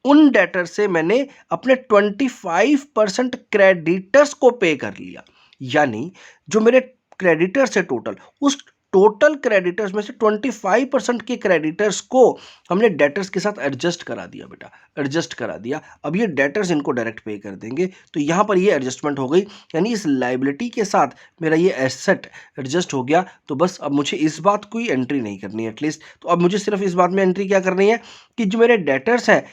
उन डेटर से मैंने अपने 25% क्रेडिटर्स को पे कर लिया। यानी जो मेरे क्रेडिटर्स है टोटल, उस टोटल क्रेडिटर्स में से 25% के क्रेडिटर्स को हमने डेटर्स के साथ एडजस्ट करा दिया बेटा, एडजस्ट करा दिया। अब ये डेटर्स इनको डायरेक्ट पे कर देंगे। तो यहां पर ये एडजस्टमेंट हो गई, यानी इस लाइबिलिटी के साथ मेरा ये एसेट एडजस्ट हो गया। तो बस अब मुझे इस बात की एंट्री नहीं करनी है एटलीस्ट। तो अब मुझे सिर्फ इस बात में एंट्री क्या करनी है कि जो मेरे डेटर्स हैं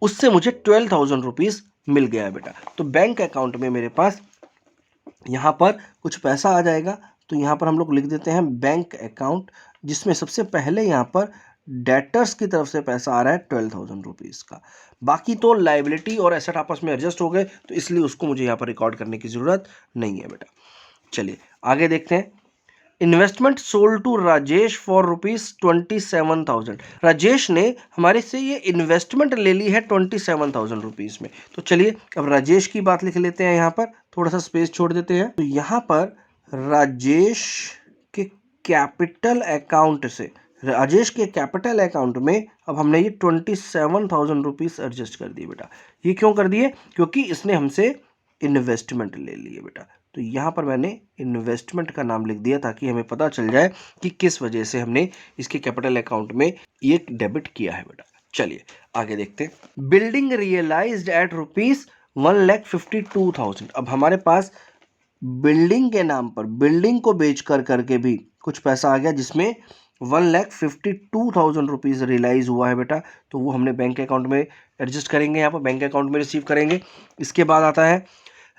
उससे मुझे 12,000 रुपीज मिल गया है बेटा। तो बैंक अकाउंट में मेरे पास यहाँ पर कुछ पैसा आ जाएगा। तो यहाँ पर हम लोग लिख देते हैं बैंक अकाउंट, जिसमें सबसे पहले यहाँ पर डेटर्स की तरफ से पैसा आ रहा है 12,000 रुपीज़ का। बाकी तो लाइबिलिटी और एसेट आपस में एडजस्ट हो गए, तो इसलिए उसको मुझे यहाँ पर रिकॉर्ड करने की ज़रूरत नहीं है बेटा। चलिए आगे देखते हैं। Investment sold to Rajesh for ₹27,000। Rajesh ने हमारे से ये इन्वेस्टमेंट ले ली है 27,000 रुपीज़ में। तो चलिए अब राजेश की बात लिख लेते हैं, यहाँ पर थोड़ा सा स्पेस छोड़ देते हैं। तो यहाँ पर राजेश के कैपिटल अकाउंट से, राजेश के कैपिटल अकाउंट में अब हमने ये 27,000 रुपीज़ एडजस्ट कर दिए बेटा। ये क्यों कर दिए? क्योंकि इसने हमसे इन्वेस्टमेंट ले लिए बेटा। तो यहाँ पर मैंने इन्वेस्टमेंट का नाम लिख दिया ताकि हमें पता चल जाए कि किस वजह से हमने इसके कैपिटल अकाउंट में ये डेबिट किया है बेटा। चलिए आगे देखते हैं। Building realised at ₹1,52,000। अब हमारे पास बिल्डिंग के नाम पर, बिल्डिंग को बेच कर करके भी कुछ पैसा आ गया, जिसमें 1,52,000 रुपीज़ रियलाइज हुआ है बेटा। तो वो हमने बैंक अकाउंट में एडजस्ट करेंगे, यहाँ पर बैंक अकाउंट में रिसीव करेंगे। इसके बाद आता है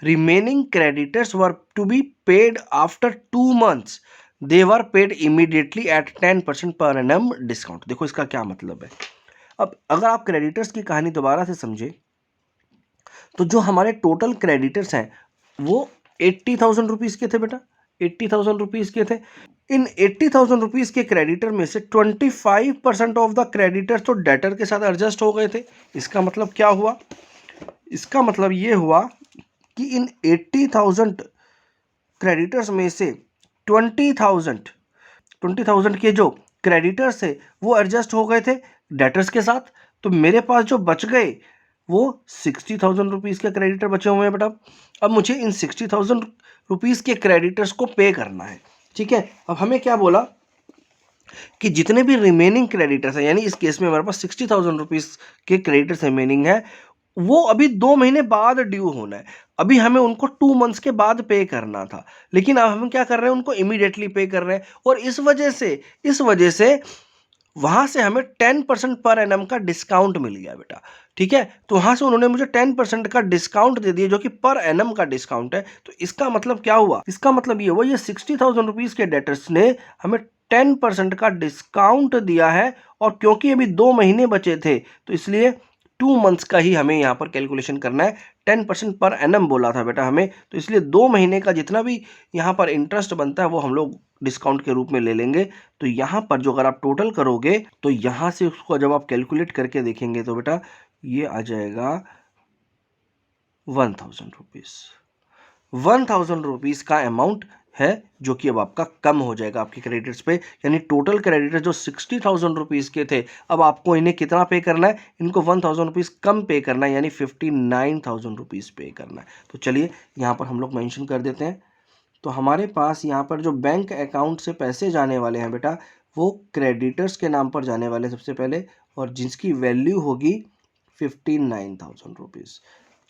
remaining creditors were to be paid after 2 months. They were paid immediately at 10% per annum discount. देखो इसका क्या मतलब है। अब अगर आप क्रेडिटर्स की कहानी दोबारा से समझे, तो जो हमारे टोटल क्रेडिटर्स हैं वो 80,000 रुपीज़ के थे बेटा, 80,000 रुपीज़ के थे। इन 80,000 रुपीज़ के क्रेडिटर में से 25% ऑफ द क्रेडिटर्स तो डेटर के साथ एडजस्ट हो गए थे। इसका मतलब क्या हुआ? इसका मतलब ये हुआ कि इन 80,000 क्रेडिटर्स में से 20,000 के जो क्रेडिटर्स थे वो एडजस्ट हो गए थे डेटर्स के साथ। तो मेरे पास जो बच गए वो 60,000 रुपीज़ के क्रेडिटर बचे हुए हैं बेटा। अब मुझे इन 60,000 रुपीज़ के क्रेडिटर्स को पे करना है, ठीक है। अब हमें क्या बोला कि जितने भी रिमेनिंग क्रेडिटर्स हैं, यानी इस केस में हमारे पास 60,000 रुपीज़ के क्रेडिटर्स रिमेनिंग है, वो अभी 2 महीने बाद ड्यू होना है। अभी हमें उनको 2 मंथ्स के बाद पे करना था, लेकिन अब हम क्या कर रहे हैं, उनको इमीडिएटली पे कर रहे हैं। और इस वजह से वहां से हमें 10% पर एनम का डिस्काउंट मिल गया बेटा, ठीक है। तो वहां से उन्होंने मुझे 10% का डिस्काउंट दे दिया, जो कि पर एनम का डिस्काउंट है। तो इसका मतलब क्या हुआ? इसका मतलब ये हुआ, ये 60,000 रुपीज के डेटर्स ने हमें 10% का डिस्काउंट दिया है। और क्योंकि अभी 2 महीने बचे थे, तो इसलिए 2 मंथ्स का ही हमें यहाँ पर कैलकुलेशन करना है। 10% पर एनम बोला था बेटा हमें, तो इसलिए 2 महीने का जितना भी यहाँ पर इंटरेस्ट बनता है वो हम लोग डिस्काउंट के रूप में ले लेंगे। तो यहाँ पर जो अगर आप टोटल करोगे, तो यहाँ से उसको जब आप कैलकुलेट करके देखेंगे तो बेटा ये आ जाएगा 1,000 रुपीज़। 1,000 रुपीज़ का अमाउंट है जो कि अब आपका कम हो जाएगा आपके क्रेडिटर्स पे, यानी टोटल क्रेडिटर जो 60,000 रुपीज़ के थे, अब आपको इन्हें कितना पे करना है, इनको 1,000 रुपीज़ कम पे करना है, यानी 59,000 रुपीज़ पे करना है। तो चलिए यहाँ पर हम लोग मेंशन कर देते हैं। तो हमारे पास यहाँ पर जो बैंक अकाउंट से पैसे जाने वाले हैं बेटा, वो क्रेडिटर्स के नाम पर जाने वाले सबसे पहले, और जिसकी वैल्यू होगी 59,000 रुपीज़।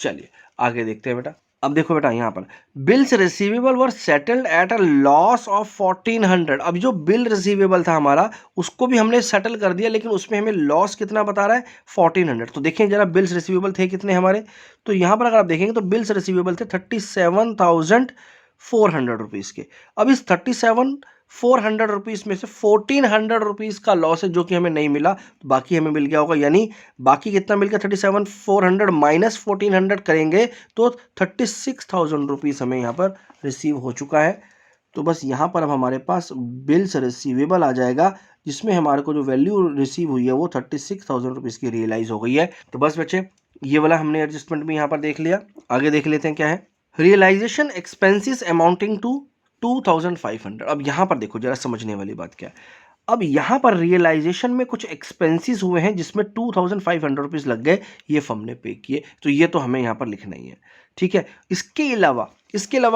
चलिए आगे देखते हैं बेटा। अब देखो बेटा यहाँ पर bills receivable were settled at a loss of 1400। अब जो बिल रिसीवेबल था हमारा, उसको भी हमने सेटल कर दिया, लेकिन उसमें हमें लॉस कितना बता रहा है, 1400। तो देखें जरा बिल्स रिसीवेबल थे कितने हमारे, तो यहाँ पर अगर आप देखेंगे तो बिल्स रिसीवेबल थे 37,400 रुपीज़ के। अब इस 37,400 रुपीज़ में से 1,400 रुपीज़ का लॉस है जो कि हमें नहीं मिला, तो बाकी हमें मिल गया होगा, यानी बाकी कितना मिल गया, 37,400 माइनस 1,400 करेंगे तो 36,000 रुपीज़ हमें यहाँ पर रिसीव हो चुका है। तो बस यहाँ पर अब हमारे पास बिल्स रिसीवेबल आ जाएगा, जिसमें हमारे को जो वैल्यू रिसीव हुई है वो 36,000 रुपीज़ की रियलाइज हो गई है। तो बस बच्चे ये वाला हमने एडजस्टमेंट भी यहाँ पर देख लिया। आगे देख लेते हैं क्या है। Realisation expenses amounting to 2,500। अब यहाँ पर देखो जरा समझने वाली बात क्या है। अब यहाँ पर रियलाइजेशन में कुछ एक्सपेंसेस हुए हैं जिसमें 2,500 रुपीज़ लग गए, ये फर्म ने पे किए, तो ये तो हमें यहाँ पर लिखना ही है, ठीक है। इसके अलावा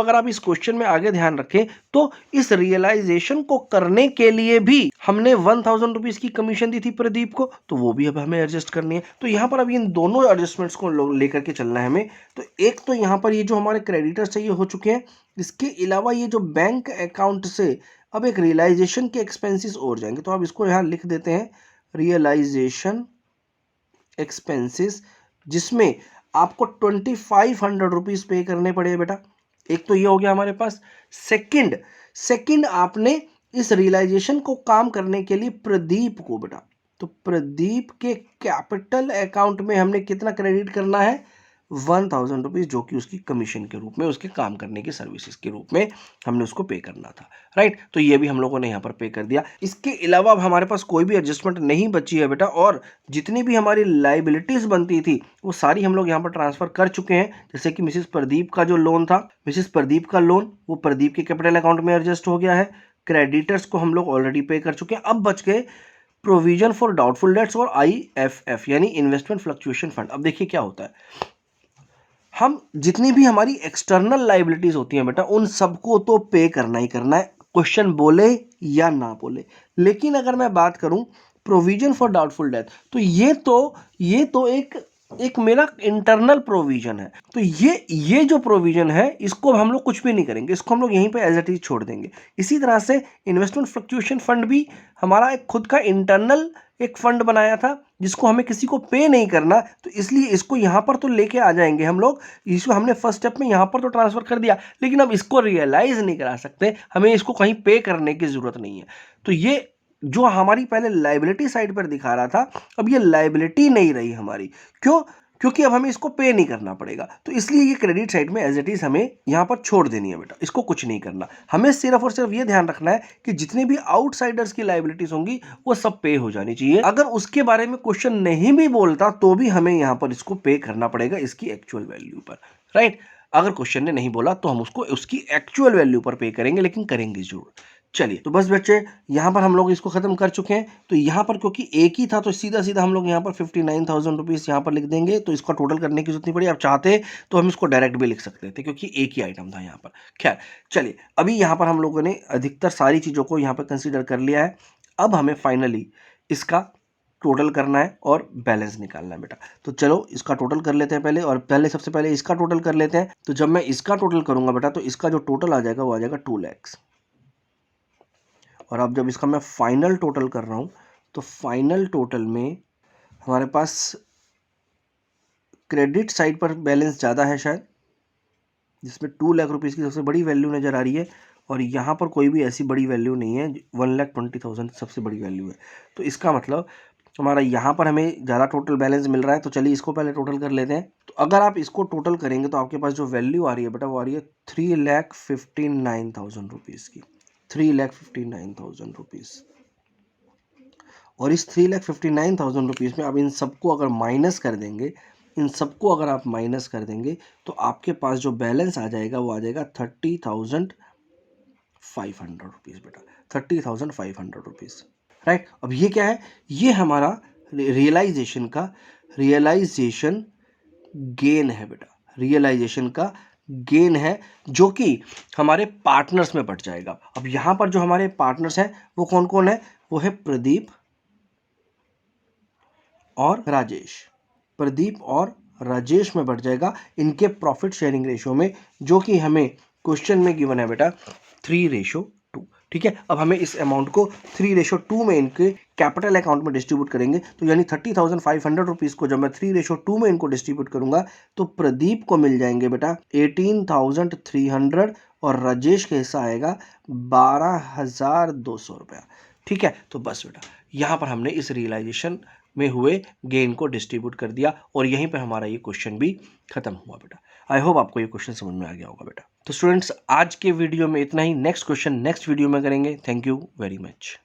अगर आप इस क्वेश्चन में आगे ध्यान रखें तो इस रियलाइजेशन को करने के लिए भी हमने 1,000 रुपीज़ की कमीशन दी थी प्रदीप को, तो वो भी अब हमें एडजस्ट करनी है। तो यहाँ पर अब इन दोनों एडजस्टमेंट्स को लेकर के चलना है हमें। तो एक तो यहाँ पर ये जो हमारे क्रेडिटर्स है ये हो चुके हैं, इसके अलावा ये जो बैंक अकाउंट से अब एक रियलाइजेशन के एक्सपेंसेस और जाएंगे, तो आप इसको यहाँ लिख देते हैं रियलाइजेशन एक्सपेंसेस, जिसमें आपको 2,500 रुपीज़ पे करने पड़े बेटा। एक तो ये हो गया हमारे पास। सेकंड आपने इस रियलाइजेशन को काम करने के लिए प्रदीप को बेटा, तो प्रदीप के कैपिटल अकाउंट में हमने कितना क्रेडिट करना है, 1,000 रुपीज़, जो कि उसकी कमीशन के रूप में, उसके काम करने की सर्विसेज के रूप में हमने उसको पे करना था, राइट। तो ये भी हम लोगों ने यहाँ पर पे कर दिया। इसके अलावा अब हमारे पास कोई भी एडजस्टमेंट नहीं बची है बेटा, और जितनी भी हमारी लाइबिलिटीज बनती थी वो सारी हम लोग यहाँ पर ट्रांसफर कर चुके हैं। जैसे कि मिसेस प्रदीप का जो लोन था, मिसेस प्रदीप का लोन वो प्रदीप के कैपिटल अकाउंट में एडजस्ट हो गया है। क्रेडिटर्स को हम लोग ऑलरेडी पे कर चुके हैं। अब बच गए प्रोविजन फॉर डाउटफुल डेट्स और IFF यानी इन्वेस्टमेंट फ्लक्चुएशन फंड। अब देखिए क्या होता है, हम जितनी भी हमारी एक्सटर्नल लाइबिलिटीज होती हैं बेटा, उन सबको तो पे करना ही करना है, क्वेश्चन बोले या ना बोले। लेकिन अगर मैं बात करूं प्रोविजन फॉर डाउटफुल डेथ, तो ये तो एक मेरा इंटरनल प्रोविजन है। तो ये जो प्रोविजन है इसको हम लोग कुछ भी नहीं करेंगे, इसको हम लोग यहीं पे एज इट इज छोड़ देंगे। इसी तरह से इन्वेस्टमेंट फ्लक्चुएशन फंड भी हमारा एक खुद का इंटरनल एक फंड बनाया था, जिसको हमें किसी को पे नहीं करना, तो इसलिए इसको यहाँ पर तो लेके आ जाएंगे हम लोग। इसको हमने फर्स्ट स्टेप में यहाँ पर तो ट्रांसफर कर दिया, लेकिन अब इसको रियलाइज नहीं करा सकते, हमें इसको कहीं पे करने की जरूरत नहीं है। तो ये जो हमारी पहले लाइबिलिटी साइड पर दिखा रहा था, अब ये लाइबिलिटी नहीं रही हमारी। क्यों? क्योंकि अब हमें इसको पे नहीं करना पड़ेगा, तो इसलिए ये क्रेडिट साइड में एज इट इज हमें यहाँ पर छोड़ देनी है बेटा, इसको कुछ नहीं करना। हमें सिर्फ और सिर्फ ये ध्यान रखना है कि जितनी भी आउटसाइडर्स की लाइबिलिटीज होंगी वो सब पे हो जानी चाहिए। अगर उसके बारे में क्वेश्चन नहीं भी बोलता तो भी हमें यहाँ पर इसको पे करना पड़ेगा इसकी एक्चुअल वैल्यू पर, राइट। अगर क्वेश्चन ने नहीं बोला तो हम उसको उसकी एक्चुअल वैल्यू पर पे करेंगे, लेकिन करेंगे जरूर। चलिए तो बस बच्चे यहाँ पर हम लोग इसको खत्म कर चुके हैं। तो यहाँ पर क्योंकि एक ही था तो सीधा सीधा हम लोग यहाँ पर 59,000 रुपीज़ यहाँ पर लिख देंगे, तो इसका टोटल करने की जरूरत नहीं पड़ी। आप चाहते तो हम इसको डायरेक्ट भी लिख सकते थे क्योंकि एक ही आइटम था यहाँ पर। खैर चलिए, अभी यहाँ पर हम लोगों ने अधिकतर सारी चीज़ों को यहाँ पर कंसिडर कर लिया है। अब हमें फाइनली इसका टोटल करना है और बैलेंस निकालना है बेटा। तो चलो इसका टोटल कर लेते हैं पहले, और सबसे पहले इसका टोटल कर लेते हैं। तो जब मैं इसका टोटल करूंगा बेटा, तो इसका जो टोटल आ जाएगा वो आ जाएगा 2 लाख। और अब जब इसका मैं फाइनल टोटल कर रहा हूँ, तो फाइनल टोटल में हमारे पास क्रेडिट साइड पर बैलेंस ज़्यादा है शायद, जिसमें 2 लाख रुपीज़ की सबसे बड़ी वैल्यू नज़र आ रही है, और यहाँ पर कोई भी ऐसी बड़ी वैल्यू नहीं है। 1,20,000 सबसे बड़ी वैल्यू है। तो इसका मतलब हमारा यहाँ पर हमें ज़्यादा टोटल बैलेंस मिल रहा है। तो चलिए इसको पहले टोटल कर लेते हैं। तो अगर आप इसको टोटल करेंगे तो आपके पास जो वैल्यू आ रही है बेटा, वो आ रही है 3,59,000 रुपीज़ की, 3,59,000 रुपीज़। और इस 3,59,000 रुपीज़ में अब इन सबको अगर माइनस कर देंगे, इन सबको अगर आप माइनस कर देंगे, तो आपके पास जो बैलेंस आ जाएगा वो आ जाएगा 30,000 30,500 रुपीज़ बेटा, 30,500 रुपीज़, राइट। अब ये क्या है, ये हमारा रियलाइजेशन गेन है बेटा, रियलाइजेशन का गेन है जो कि हमारे पार्टनर्स में बढ़ जाएगा। अब यहां पर जो हमारे पार्टनर्स हैं वो कौन कौन है, वो है प्रदीप और राजेश में बढ़ जाएगा इनके प्रॉफिट शेयरिंग रेशियो में, जो कि हमें क्वेश्चन में गिवन है बेटा 3:2। ठीक है, अब हमें इस अमाउंट को 3:2 में इनके कैपिटल अकाउंट में डिस्ट्रीब्यूट करेंगे। तो यानी 30,500 रुपीज़ को जब मैं 3:2 में इनको डिस्ट्रीब्यूट करूंगा तो प्रदीप को मिल जाएंगे बेटा 18,300 और राजेश का हिस्सा आएगा 12,200 रुपया। ठीक है, तो बस बेटा यहाँ पर हमने इस रियलाइजेशन में हुए गेन को डिस्ट्रीब्यूट कर दिया और यहीं पर हमारा ये क्वेश्चन भी खत्म हुआ बेटा। आई होप आपको ये क्वेश्चन समझ में आ गया होगा बेटा। तो स्टूडेंट्स आज के वीडियो में इतना ही, नेक्स्ट क्वेश्चन नेक्स्ट वीडियो में करेंगे। Thank you very much.